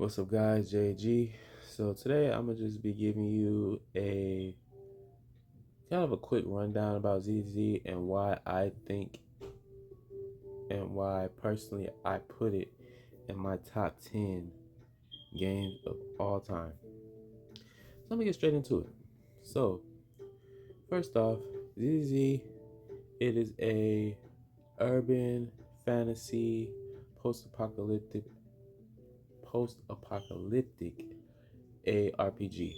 What's up, guys? JG. So today I'm gonna just be giving you a kind of a quick rundown about ZZ and why I think and why personally I put it in my top 10 games of all time. So let me get straight into it. So first off, ZZ, it is a urban fantasy post-apocalyptic post-apocalyptic a RPG,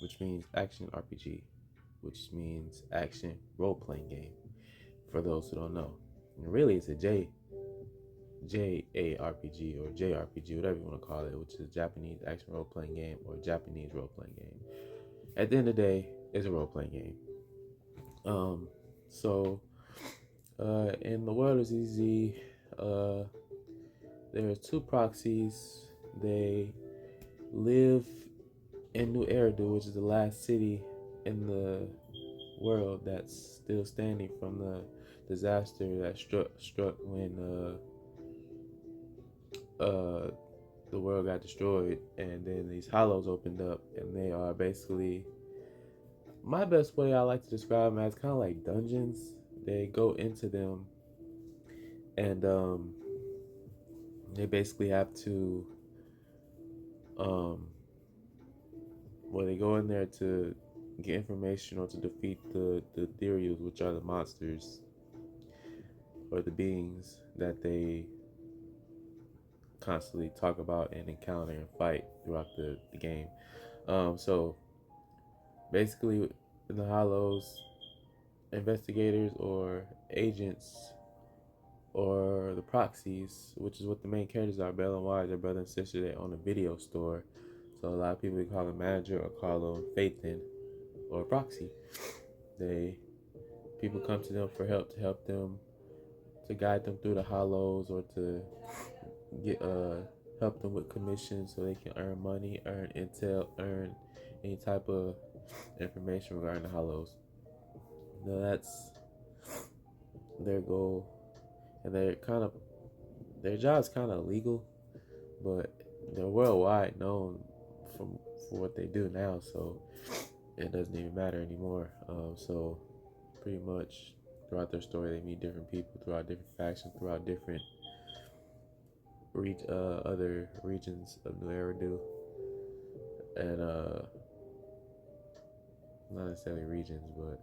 which means action RPG, which means action role playing game. For those who don't know, and really it's a JARPG or JRPG, whatever you want to call it, which is Japanese action role playing game or Japanese role playing game. At the end of the day, it's a role playing game. Um, so in the world of ZZ, there are two proxies. They live in New Eridu, which is the last city in the world that's still standing from the disaster that struck when the world got destroyed, and then these hollows opened up, and they are basically, my best way I like to describe them as, kind of like dungeons. They go into them, and they basically have to um, well, they go in there to get information or to defeat the Ethereals, which are the monsters or the beings that they constantly talk about and encounter and fight throughout the game. So basically, in the Hollows, investigators or agents or the proxies, which is what the main characters are, Belle and Wise, their brother and sister, they own a video store. So a lot of people call them manager or call them Faithin or proxy. They People come to them for help, to help them, to guide them through the hollows, or to get help them with commissions so they can earn money, earn intel, earn any type of information regarding the hollows. Now that's their goal, and their job's kind of illegal, but they're worldwide known from for what they do now, so it doesn't even matter anymore. So pretty much throughout their story, they meet different people throughout different factions, throughout different other regions of New Eridu, and not necessarily regions, but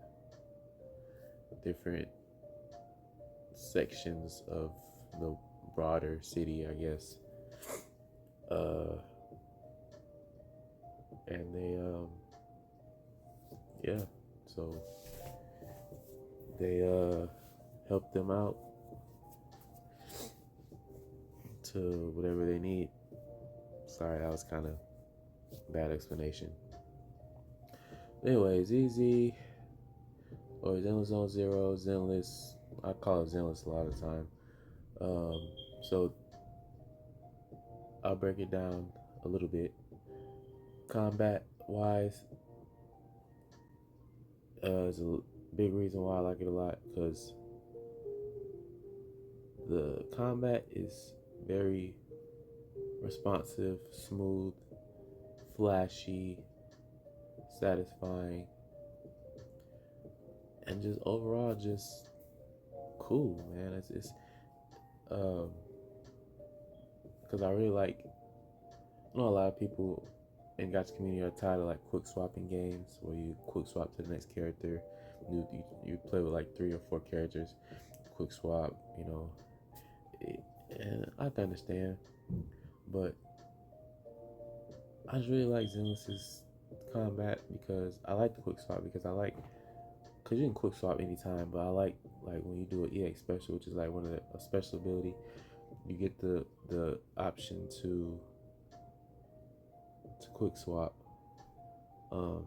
different sections of the broader city, I guess. Uh, and they yeah, so they help them out to whatever they need. Sorry, that was kind of bad explanation. Anyway, ZZ or Zenless Zone Zero, Zenless. I call it Zenless a lot of the time. So I'll break it down a little bit. Combat wise, is a big reason why I like it a lot, because the combat is very responsive, smooth, flashy, satisfying, and just overall just cool, man. It's because I really like. I know a lot of people in Gotcha community are tired of like quick swapping games where you quick swap to the next character. You play with like 3 or 4 characters, quick swap, and I can understand, but I just really like Zenless's combat because I like the quick swap, because you can quick swap anytime, but I like when you do an EX special, which is like one of a special ability, you get the option to quick swap. Um,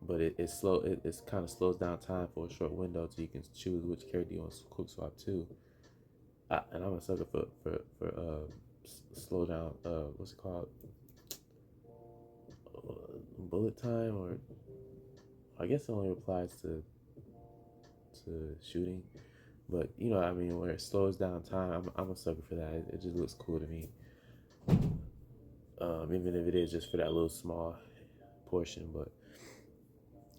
but it's slow. It's kind of slows down time for a short window, so you can choose which character you want to quick swap to. And I'm a sucker for slow down. What's it called? Bullet time, or I guess it only applies to shooting. But I mean, where it slows down time, I'm a sucker for that. It just looks cool to me. even if it is just for that little small portion. But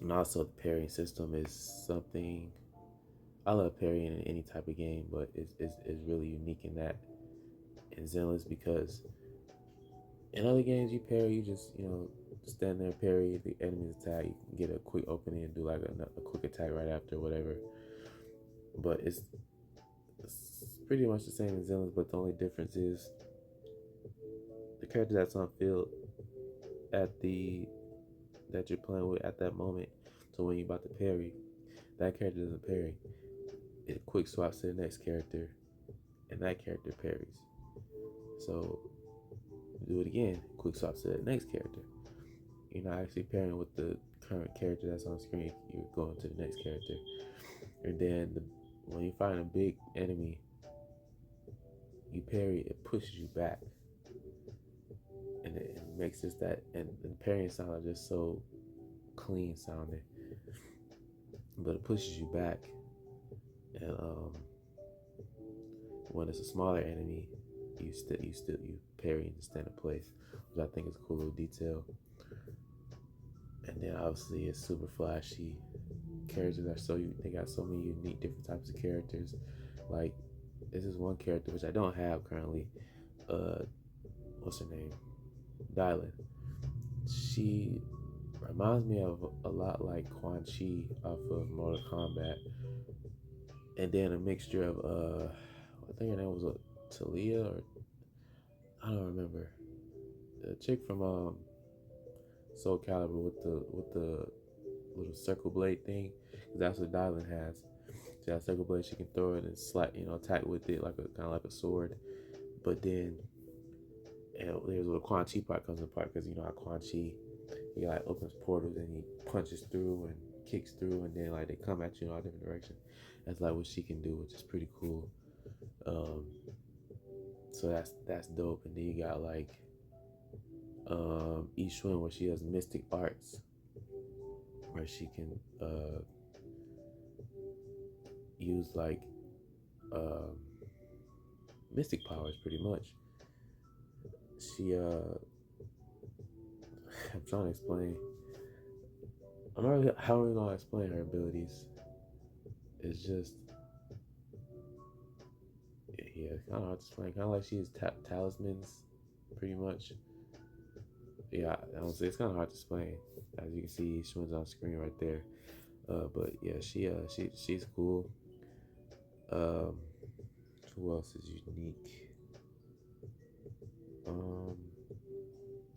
and also the parrying system is something I love parrying in any type of game, but it's really unique in that in Zenless because in other games you parry, you just stand there, parry the enemy's attack, you can get a quick opening and do like a quick attack right after, whatever. But it's pretty much the same as Zenless, but the only difference is the character that's on field at the that you're playing with at that moment. So when you're about to parry, that character doesn't parry. It quick swaps to the next character, and that character parries. So do it again, quick swaps to the next character. You're not actually pairing with the current character that's on screen. You're going to the next character, and then when you find a big enemy, you parry. It pushes you back, and it makes this that. And the parrying sound are just so clean sounding, but it pushes you back. And when it's a smaller enemy, you parry and stand in place, which I think is a cool little detail. And then obviously it's super flashy. Characters are they got so many unique different types of characters. Like this is one character which I don't have currently. Uh, what's her name? Dylan. She reminds me of a lot like Quan Chi off of Mortal Kombat, and then a mixture of I think her name was Talia or I don't remember. The chick from Soul Calibur with the little circle blade thing. That's what Dylan has. She has a circle blade. She can throw it and attack with it like a kind of like a sword. But then, and there's where the Quan Chi part comes apart because you know how Quan Chi he like opens portals and he punches through and kicks through and then like they come at you in all different directions. That's like what she can do, which is pretty cool. Um, so that's dope. And then you got like Ishun where she has mystic arts where she can use like um, mystic powers pretty much. She I'm trying to explain. I'm not really how are we gonna explain her abilities. It's just yeah, kind of hard to explain. Kind of like she has talismans, pretty much. Yeah, honestly, it's kind of hard to explain. As you can see, she was on screen right there. But yeah, she's cool. Um, who else is unique? Um,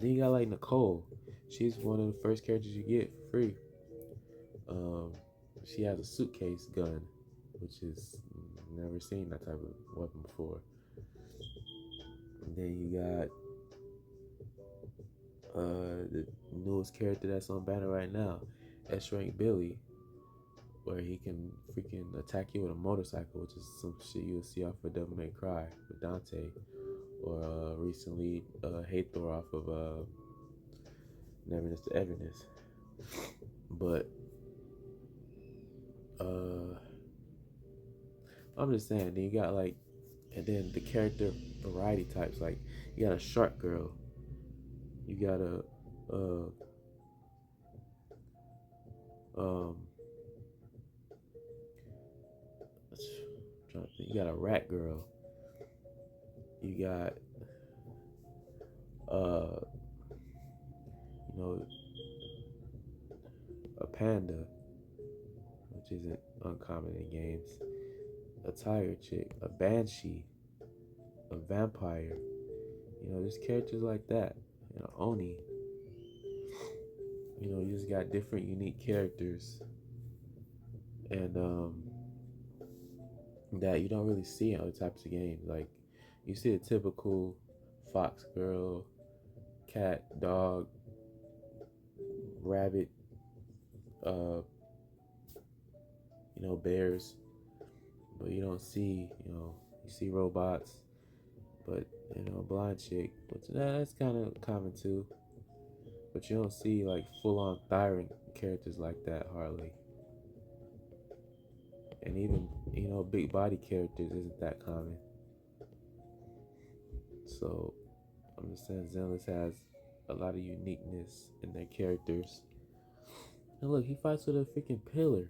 then you got like Nicole. She's one of the first characters you get for free. Um, she has a suitcase gun, which is never seen that type of weapon before. And then you got the newest character that's on banner right now, S Rank Billy, where he can freaking attack you with a motorcycle, which is some shit you'll see off of Devil May Cry with Dante, or recently Hathor off of Neverness to Everness. But uh, I'm just saying, then you got like, and then the character variety types, like you got a shark girl, you got a um, you got a rat girl, you got uh, you know, a panda, which isn't uncommon in games, a tiger chick, a banshee, a vampire. There's characters like that. Oni. You just got different unique characters, and that you don't really see in other types of games. Like you see a typical fox girl, cat, dog, rabbit, uh, bears, but you don't see, you see robots, but blind chick, which that's kind of common too. But you don't see like full-on tyrant characters like that hardly, and even big body characters isn't that common. So I'm just saying Zenless has a lot of uniqueness in their characters. And look, he fights with a freaking pillar.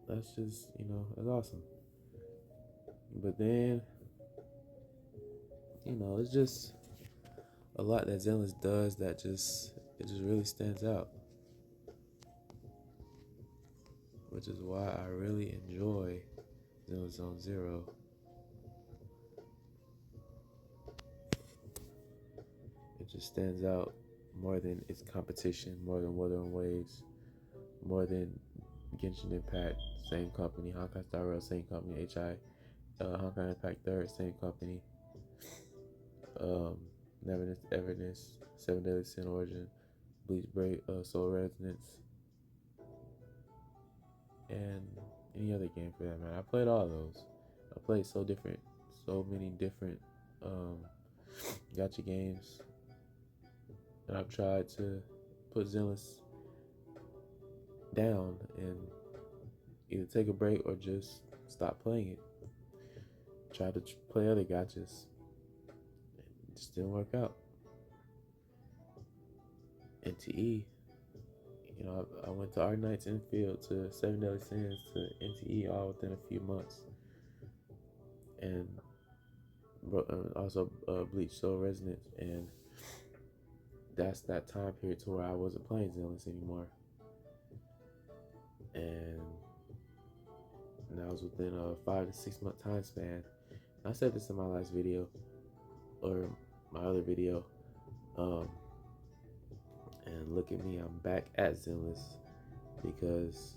That's just, that's awesome. But then, it's just a lot that Zenless does that it just really stands out. Which is why I really enjoy Zenless Zone Zero. It just stands out more than its competition, more than Wuthering Waves, more than Genshin Impact, same company, Honkai Star Rail, same company, Honkai Impact Third, same company, um, Neverness, Everness, Seven Deadly Sin Origin, Bleach Break, Soul Resonance, and any other game for that matter. I played all those. I played so many different um, gacha games, and I've tried to put Zenless down and either take a break or just stop playing it. Try to play other gachas. It just didn't work out. NTE, I went to Arknights Infield to Seven Deadly Sins to NTE all within a few months. And also Bleach Soul Resonance. And that's that time period to where I wasn't playing Zenless anymore. And that was within a 5 to 6 month time span. I said this in my last video, or my other video. And look at me, I'm back at Zenless because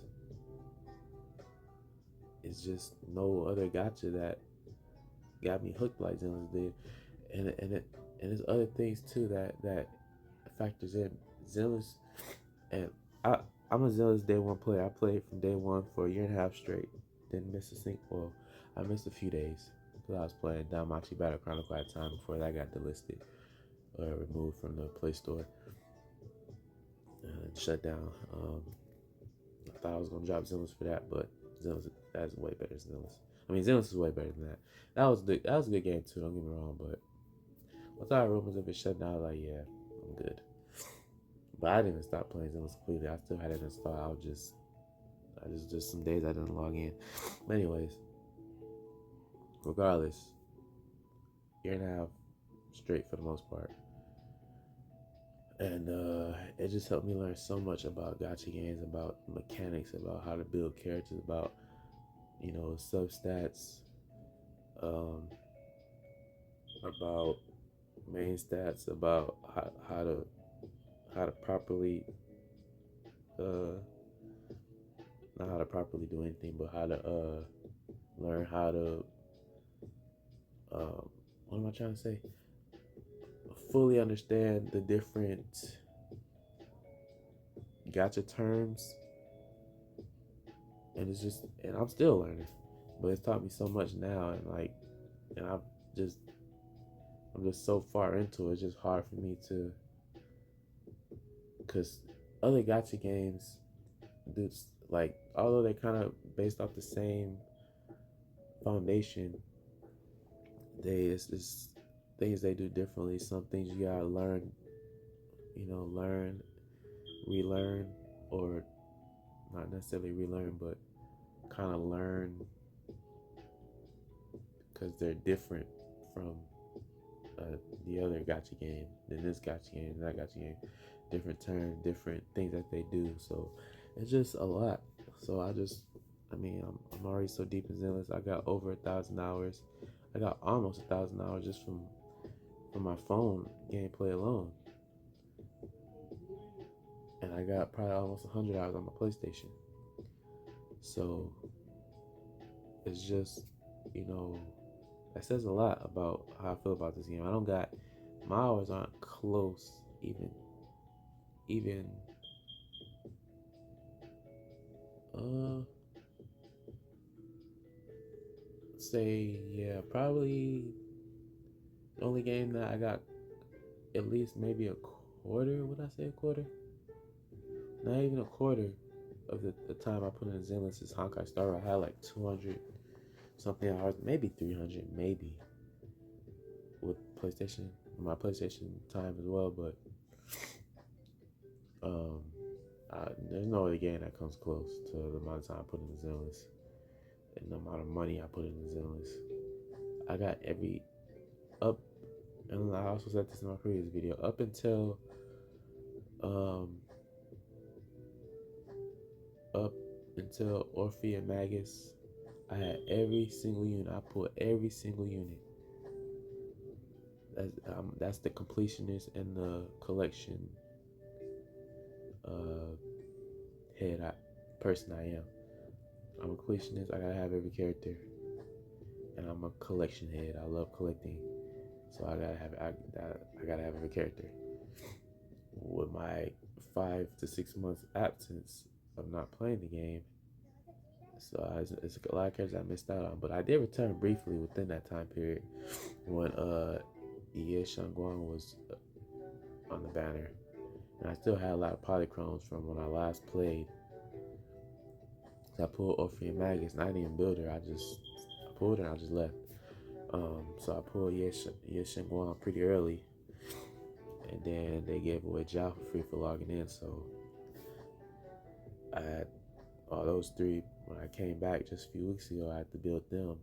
it's just no other gacha that got me hooked like Zenless did, and there's other things too that factors in Zenless. And I'm a Zenless day one player. I played from day one for a year and a half straight. Didn't miss a single. Well, I missed a few days because I was playing Danmachi Battle Chronicle at a time before that got delisted or removed from the Play Store and shut down. I thought I was gonna drop Zenless for that, but Zenless that's way better than Zenless. I mean, Zenless is way better than that. That was a good game too. Don't get me wrong, but once I heard rumors of it shut down, I was like, yeah, I'm good. But I didn't even stop playing Zenless completely. I still had it installed. I just some days I didn't log in. But anyways, regardless, year and a half straight for the most part. And it just helped me learn so much about gacha games, about mechanics, about how to build characters, about substats, about main stats, about how to properly not how to properly do anything, but how to learn how to what am I trying to say? Fully understand the different gacha terms, and I'm still learning, but it's taught me so much now, and I'm just so far into it. It's just hard for me to, because other gacha games do, like, although they kind of based off the same foundation, it's things they do differently. Some things you gotta learn, relearn, or not necessarily relearn, but kind of learn because they're different from the other gacha game than this gacha game, that gacha game. Different turns, different things that they do. So it's just a lot. So I'm already so deep in Zenless. I got over 1,000 hours. I got almost 1,000 hours just from my phone gameplay alone. And I got probably almost 100 hours on my PlayStation. So it's just, that says a lot about how I feel about this game. My hours aren't close, even, say, yeah, probably the only game that I got at least maybe a quarter, would I say a quarter? Not even a quarter of the time I put in Zenless is Honkai Star Rail. I had like 200 something hours, maybe 300, maybe, with my PlayStation time as well. But um, there's no other game that comes close to the amount of time I put in the Zenless and the amount of money I put in the Zenless. I got every up, and I also said this in my previous video. Up until um, up until Orphe and Magus, I had every single unit. I pulled every single unit. That's the completionist and the collection uh, person I am. I'm a collectionist. I gotta have every character, and I'm a collection head. I love collecting, so I gotta have every character. With my 5 to 6 months absence of not playing the game, so it's a lot of characters I missed out on. But I did return briefly within that time period when Ye Shangguang was on the banner, and I still had a lot of polychromes from when I last played. So I pulled Orphe and Magus, and I didn't even build her. I pulled her and I just left. So I pulled Ye Shangguang pretty early, and then they gave away Jiao for free for logging in. So I had all those three. When I came back just a few weeks ago, I had to build them.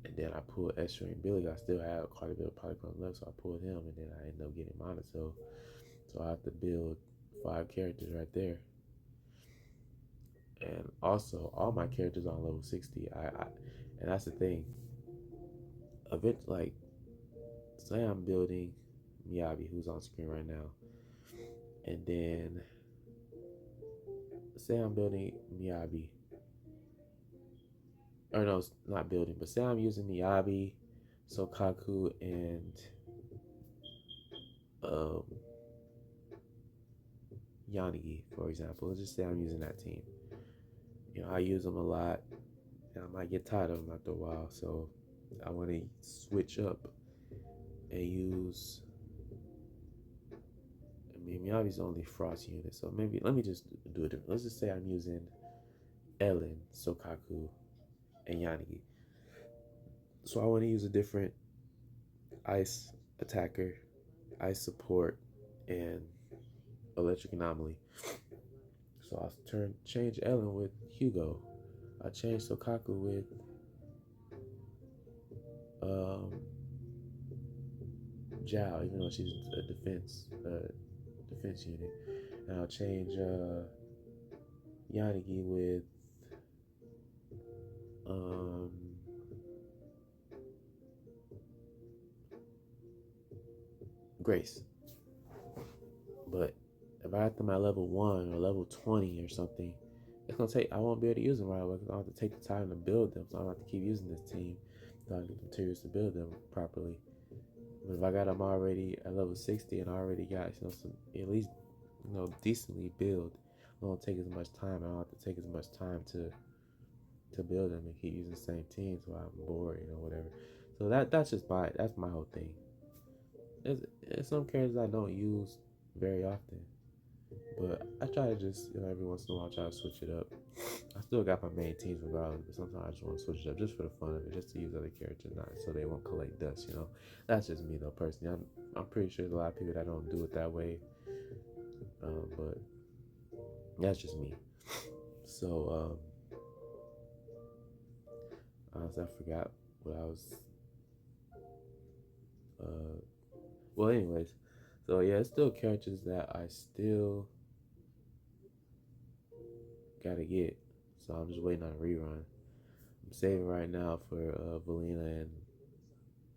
And then I pulled Esther and Billy. I still had quite a bit of polychrome left, so I pulled him, and then I ended up getting Monato. So I have to build 5 characters right there. And also, all my characters are on level 60. And that's the thing. A bit like, say I'm building Miyabi, who's on screen right now, and then say I'm building Miyabi, or no, not building, but say I'm using Miyabi, Sokaku, and um, Yanagi, for example. Let's just say I'm using that team. I use them a lot, and I might get tired of them after a while. So I want to switch up and use. I mean, Miyabi's only frost unit, so maybe let me just do it. Let's just say I'm using Ellen, Sokaku, and Yanagi. So I want to use a different ice attacker, ice support, and electric anomaly. So I'll change Ellen with Hugo. I change Sokaku with Jiao, even though she's a defense unit. And I'll change Yanagi with Grace. But if I have them at level 1 or level 20 or something, it's gonna take. I won't be able to use them right away because I'll have to take the time to build them. So I don't have to keep using this team. So I get materials to build them properly. But if I got them already at level 60 and I already got some at least decently build, it won't take as much time. I don't have to take as much time to build them and keep using the same teams while I'm bored, whatever. So that's my whole thing. There's some characters I don't use very often, but I try to just every once in a while try to switch it up. I still got my main teams regardless, but sometimes I just want to switch it up just for the fun of it, just to use other characters, not so they won't collect dust. That's just me though personally. I'm pretty sure there's a lot of people that don't do it that way, but that's just me. So honestly, I forgot what I was. Well, anyways, so yeah, it's still characters that I still gotta get. So I'm just waiting on a rerun. I'm saving right now for Valina and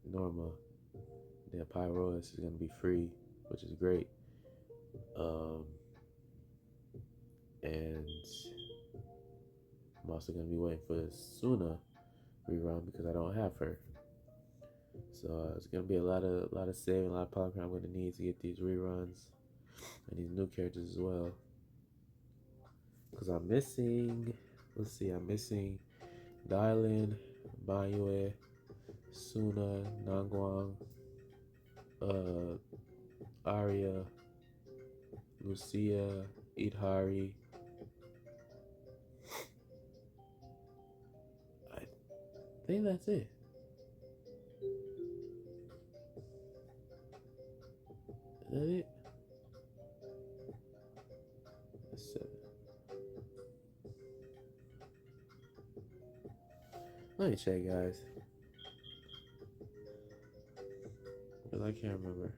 Norma. Then Pyrolis is gonna be free, which is great. And I'm also gonna be waiting for the Suna rerun because I don't have her. So it's gonna be a lot of saving, a lot of polychrome I'm gonna need to get these reruns and these new characters as well. Because I'm missing. Let's see, I'm missing Dylan, Banyue, Suna, Nangguang, Arya, Lucia, Idhari. I think that's it. that it? That's seven. Let me check, guys, because I can't remember.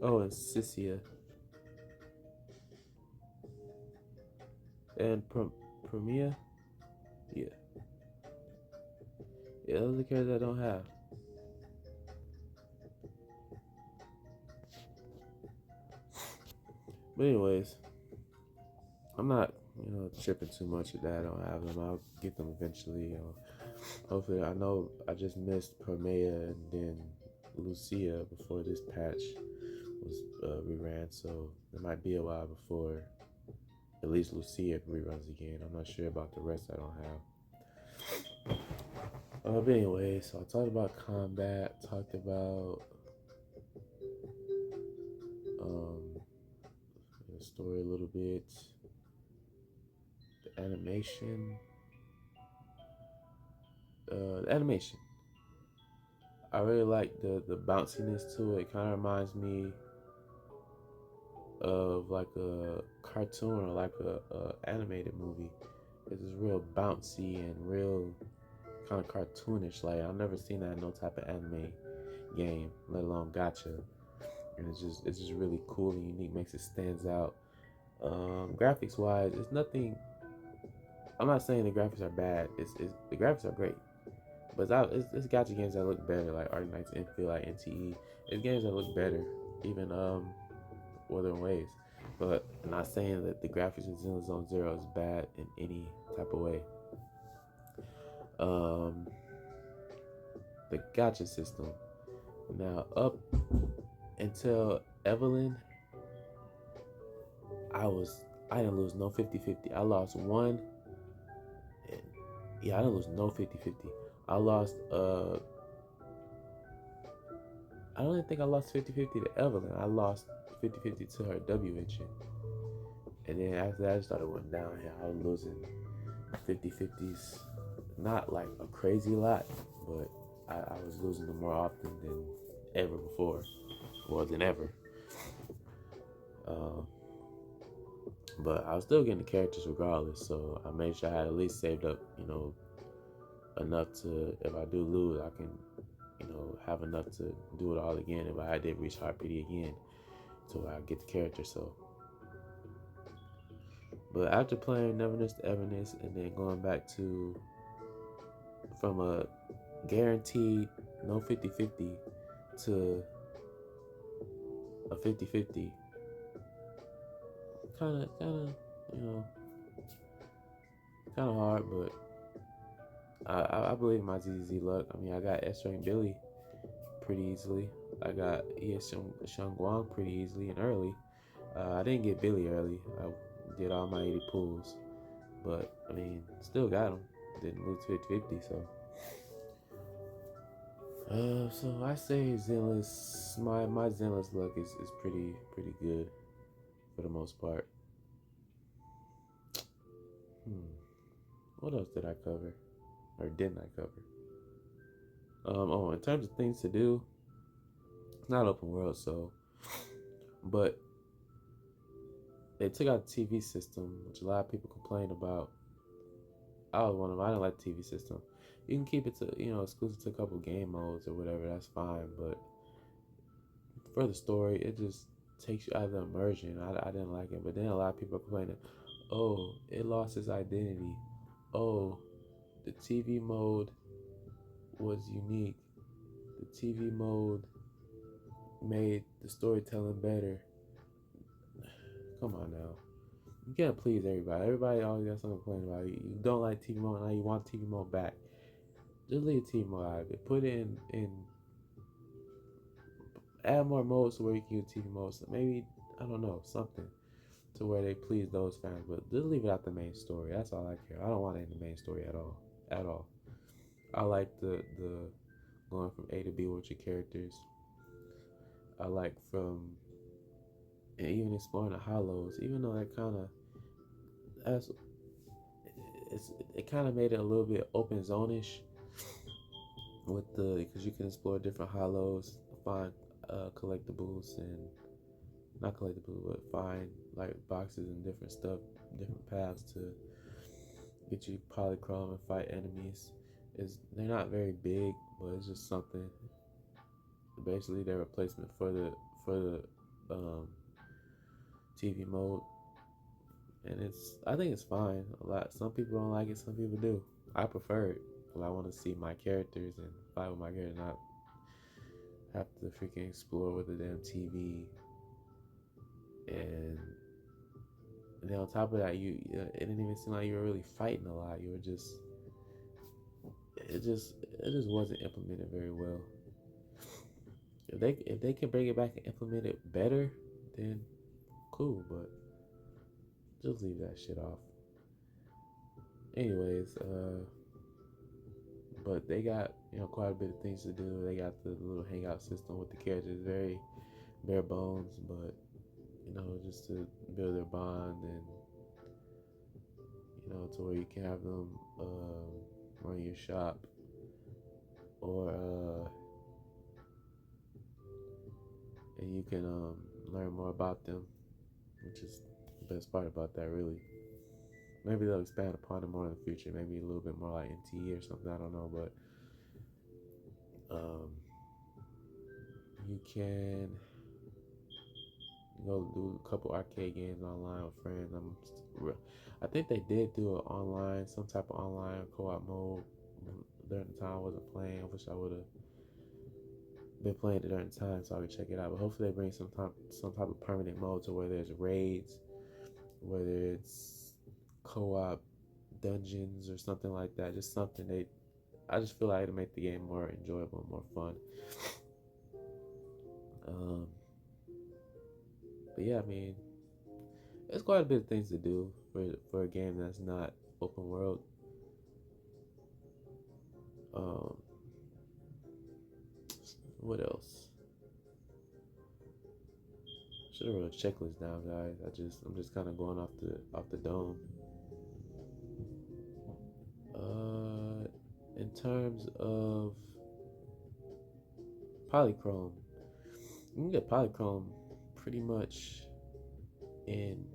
Oh, and Sisia and Premia. Yeah, yeah, those are the characters I don't have. But anyways, I'm not, tripping too much with that. I don't have them. I'll get them eventually. Hopefully, I know I just missed Permea and then Lucia before this patch was reran, so it might be a while before at least Lucia reruns again. I'm not sure about the rest. I don't have. But anyway, so I talked about combat. Talked about um, the story a little bit. The animation. The animation. I really like the bounciness to it. It kind of reminds me of like a cartoon or like a animated movie. It's just real bouncy and real kind of cartoonish. Like I've never seen that in no type of anime game, let alone gacha. And it's just really cool and unique. Makes it stands out. Graphics wise, it's nothing. I'm not saying the graphics are bad. It's the graphics are great. But it's gacha games that look better, like Arknights Infield, like NTE. It's games that look better, even other ways. But I'm not saying that the graphics in Zenless Zone Zero is bad in any type of way. Um, the gacha system. Now up until Evelyn, I didn't lose no 50-50. I lost one. And, yeah, I didn't lose no 50-50. I lost I don't even think I lost 50-50 to Evelyn. I lost 50-50 to her W engine. And then after that, I started going downhill. I was losing 50-50s. Not like a crazy lot, but I was losing them more often than ever before. More than ever. Um, but I was still getting the characters regardless, so I made sure I had at least saved up, enough to, if I do lose, I can, have enough to do it all again if I did reach hard PD again, so I get the character. So, but after playing Neverness to Everness and then going back to from a guaranteed no 50-50 to a 50-50, you know, kind of hard, but I believe in my ZZ luck. I mean, I got S-Rank Billy pretty easily. I got Shang Guang pretty easily and early. I didn't get Billy early. I did all my 80 pulls, but I mean, still got him. Didn't lose 50-50, so. So I say Zenless. My Zenless luck is pretty good for the most part. What else did I cover, or didn't I cover? In terms of things to do, it's not open world, so. But they took out the TV system, which a lot of people complained about. I was one of them. I didn't like the TV system. You can keep it to exclusive to a couple game modes or whatever. That's fine, but for the story, it just takes you out of the immersion. I didn't like it, but then a lot of people are complaining, oh, it lost its identity. Oh, the TV mode was unique. The TV mode made the storytelling better. Come on now. You can't please everybody. Everybody always got something to complain about. You don't like TV mode, now you want TV mode back. Just leave TV mode out of it. Put it in add more modes to where you can use TV modes. So maybe, I don't know, something to where they please those fans. But just leave it out the main story. That's all I care. I don't want it in the main story at all. At all. I like the going from A to B with your characters. I like from and even exploring the hollows, even though that kind of that's it kind of made it a little bit open zone-ish with the because you can explore different hollows find collectibles and not collectibles, but find like boxes and different stuff, different paths to get you polychrome and fight enemies. Is they're not very big, but it's just something. Basically, they're a replacement for the um, TV mode, and I think it's fine. A lot. Some people don't like it. Some people do. I prefer it because I want to see my characters and fight with my characters, not have to freaking explore with the damn TV. And then on top of that, it didn't even seem like you were really fighting a lot. You were just it just wasn't implemented very well. If they can bring it back and implement it better, then cool. But just leave that shit off. Anyways, but they got quite a bit of things to do. They got the little hangout system with the characters, very bare bones, but just to build their bond and to where you can have them run your shop or and you can learn more about them, which is the best part about that, really. Maybe they'll expand upon it more in the future. Maybe a little bit more like NTE or something. I don't know, but um, you can go do a couple arcade games online with friends. I think they did do some type of online co-op mode during the time I wasn't playing. I wish I would have been playing it during the time so I could check it out. But hopefully they bring some type of permanent mode to where there's raids, whether it's co-op dungeons or something like that. Just something I just feel like it'll make the game more enjoyable, more fun. But yeah, I mean, there's quite a bit of things to do for a game that's not open world. What else? Should have wrote a checklist down, guys. I'm just kind of going off the dome. In terms of polychrome, you can get polychrome pretty much in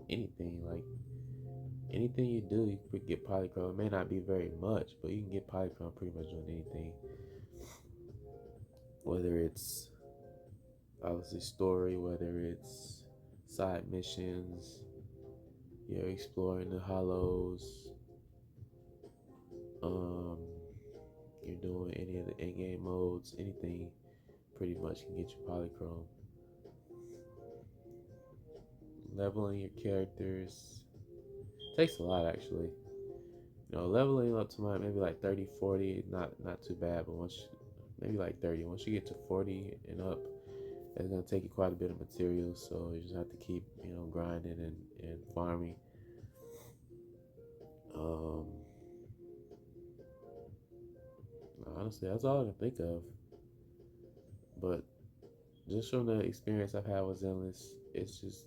anything. Like anything you do, you could get polychrome. It may not be very much, but you can get polychrome pretty much on anything. Whether it's obviously story, whether it's side missions, you're exploring the hollows, you're doing any of the in-game modes, anything pretty much can get you polychrome. Leveling your characters takes a lot, actually. Leveling up to maybe like 30, 40, not too bad, but maybe like 30. Once you get to 40 and up, it's gonna take you quite a bit of materials, so you just have to keep grinding and farming. Honestly, that's all I can think of. But just from the experience I've had with Zenless, it's just,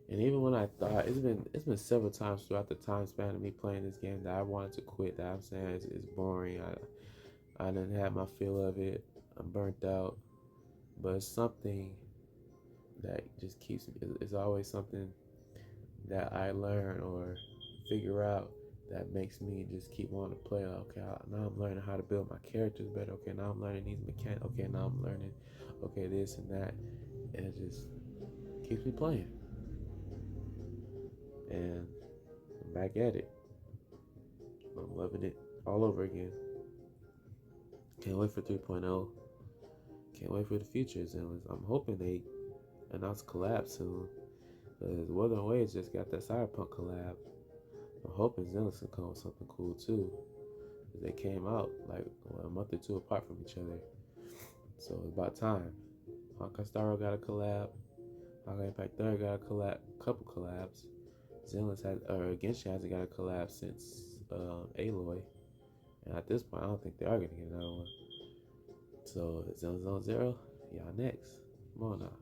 and even when I thought it's been several times throughout the time span of me playing this game that I wanted to quit. That I'm saying it's boring. I didn't have my feel of it. I'm burnt out. But it's something that just keeps me. It's always something that I learn or figure out that makes me just keep wanting to play. Okay, now I'm learning how to build my characters better. Okay, now I'm learning these mechanics. Okay, now I'm learning, this and that, and it just keeps me playing. And I'm back at it. I'm loving it all over again. Can't wait for 3.0. Can't wait for the future. I'm hoping they announce collab soon. Because Wuthering Waves just got that Cyberpunk collab. I'm hoping Zenless can come with something cool too. They came out like a month or two apart from each other. So it's about time. Honkai Star got a collab. Honkai Impact 3 got a couple collabs. Genshin hasn't got a collab since Aloy. And at this point, I don't think they are going to get another one. So, Zone Zero, y'all next. Come on now.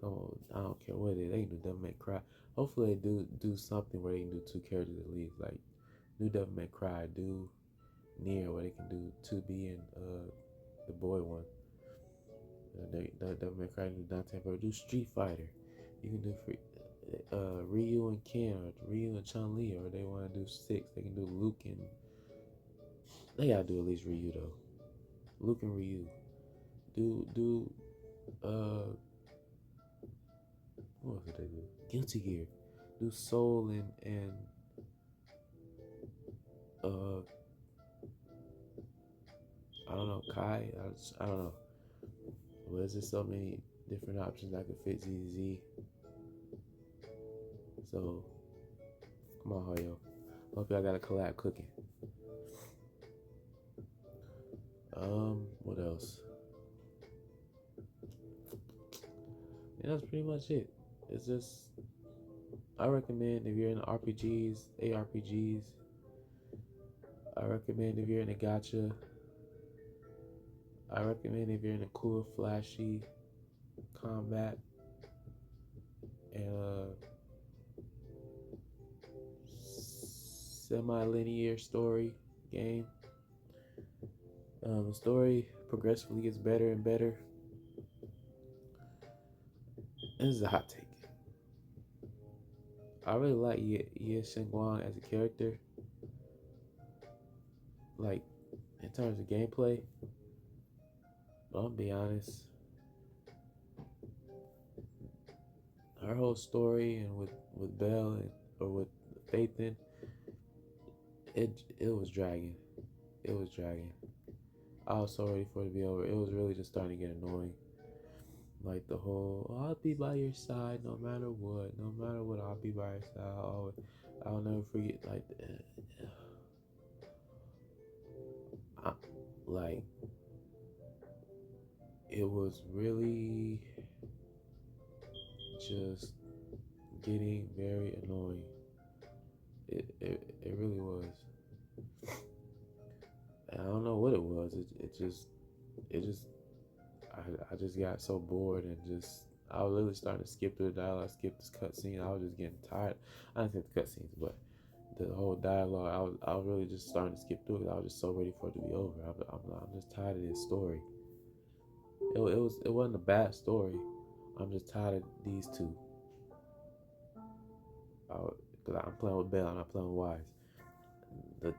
Come on, I don't care what it is. They can do Devil May Cry. Hopefully, they do something where they can do two characters at least. Like, do Devil May Cry, do Nier, where they can do 2B and the boy one. Devil May Cry, do Dante Inferno, do Street Fighter. You can do free, Ryu and Ken, or Ryu and Chun Li, or they want to do 6, they can do Luke and. They gotta do at least Ryu though. Luke and Ryu. Do what else did they do? Guilty Gear. Do Soul and uh I don't know, Kai. I don't know. Well, there's just so many different options that could fit ZZ. So come on, Hoyo. Hope y'all got a collab cooking. What else? Yeah, that's pretty much it. It's just, I recommend if you're in RPGs, ARPGs. I recommend if you're in a gacha. I recommend if you're in a cool, flashy combat and semi-linear story game. The story progressively gets better and better. This is a hot take. I really like Ye Shenguang as a character. Like, in terms of gameplay. But I'll be honest. Her whole story and with Belle or with Phaethon, it was dragging. It was dragging. I was so ready for it to be over. It was really just starting to get annoying. Like the whole, I'll be by your side no matter what. No matter what, I'll be by your side. I'll never forget. Like, it was really just getting very annoying. It really was. And I don't know what it was. I just got so bored and I was literally starting to skip through the dialogue, skip this cutscene. I was just getting tired. I didn't skip the cutscenes, but the whole dialogue, I was really just starting to skip through it. I was just so ready for it to be over. I'm just tired of this story. It wasn't a bad story. I'm just tired of these two. Because I'm playing with Belle, I'm not playing with Wise.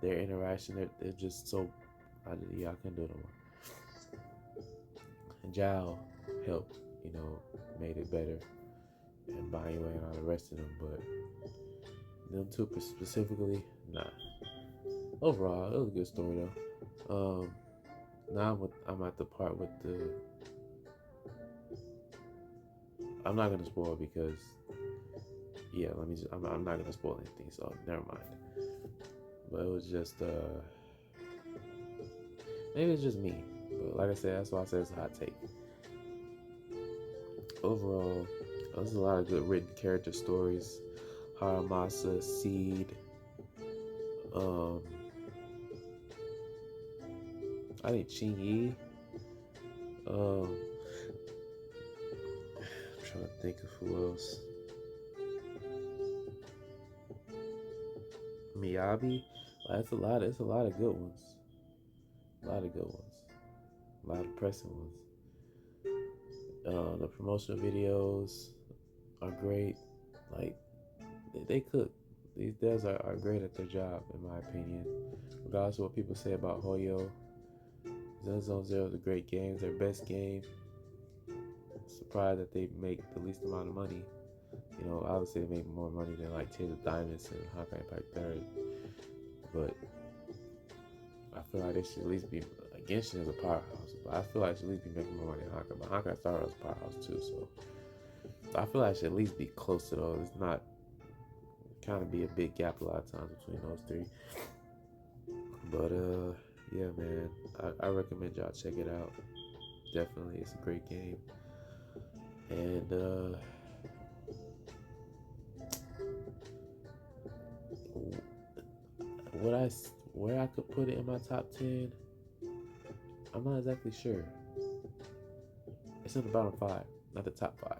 Their interaction, they're just so. I couldn't do it no more. And Zhao helped, made it better, and Bai Wei and all the rest of them, but them two specifically, nah. Overall, it was a good story though. Now I'm at the part with the. I'm not gonna spoil because, yeah, I'm not gonna spoil anything, so never mind. But it was just, maybe it's just me. But like I said, that's why I said it's a hot take. Overall, there's a lot of good written character stories. Haramasa, Seed, I think Ching Yi. I'm trying to think of who else. Miyabi. It's a lot of good ones. A lot of good ones. A lot of pressing ones. The promotional videos are great. Like, they cook. These devs are great at their job, in my opinion. Regardless of what people say about Hoyo, Zenless Zero is a great game. It's their best game. Surprised that they make the least amount of money. Obviously they make more money than like Tears of Diamonds and Honkai Impact 3rd. But I feel like they should at least be. Genshin is a powerhouse, but I feel like it should at least be making more money than Honkai. But Honkai started as a powerhouse too, so I feel like it should at least be close to those. It's not kind of be a big gap a lot of times between those three. But yeah, man, I recommend y'all check it out. Definitely, it's a great game. And where I could put it in my top 10, I'm not exactly sure. It's in the bottom 5, not the top 5.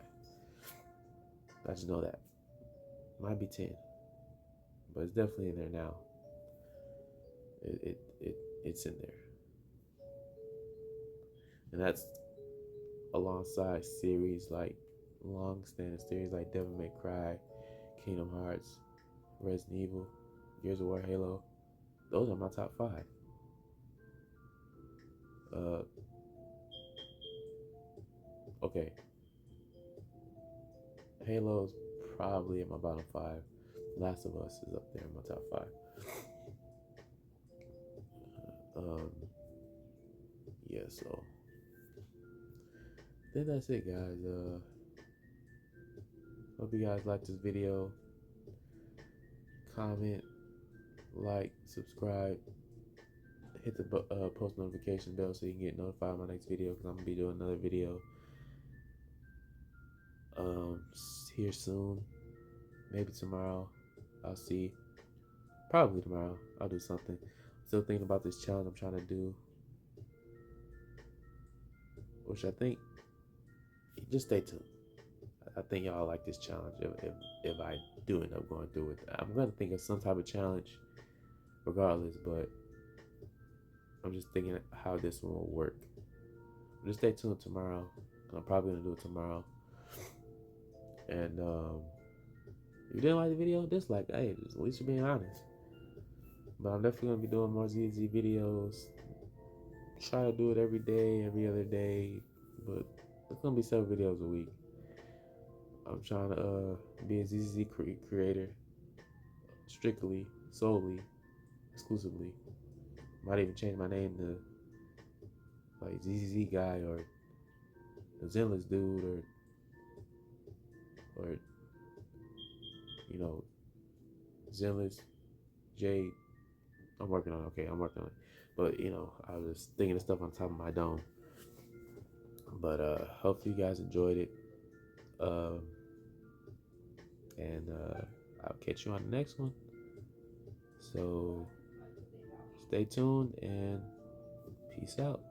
I just know that. Might be 10, but it's definitely in there now. It's in there, and that's alongside series like long-standing series like Devil May Cry, Kingdom Hearts, Resident Evil, Gears of War, Halo. Those are my top five. Uh, okay, Halo's probably in my bottom five. Last of Us is up there in my top five. Um, yeah, so I think that's it, guys. Hope you guys like this video. Comment, like, subscribe, hit the post notification bell so you can get notified of my next video, because I'm gonna be doing another video here soon. Maybe tomorrow. I'll see. Probably tomorrow. I'll do something. Still thinking about this challenge I'm trying to do, which I think, just stay tuned. I think y'all like this challenge if I do end up going through it. I'm gonna think of some type of challenge regardless, but I'm just thinking how this one will work. Just stay tuned tomorrow. I'm probably gonna do it tomorrow. And if you didn't like the video, dislike. Hey, at least you're being honest. But I'm definitely gonna be doing more ZZ videos. Try to do it every day, every other day, but it's gonna be 7 videos a week. I'm trying to be a ZZ creator, strictly, solely, exclusively. Might even change my name to like ZZ guy or the Zenless dude or you know, Zenless J. I'm working on it. Okay, I'm working on it. But you know, I was thinking of stuff on top of my dome. But hopefully you guys enjoyed it. And I'll catch you on the next one. So stay tuned and peace out.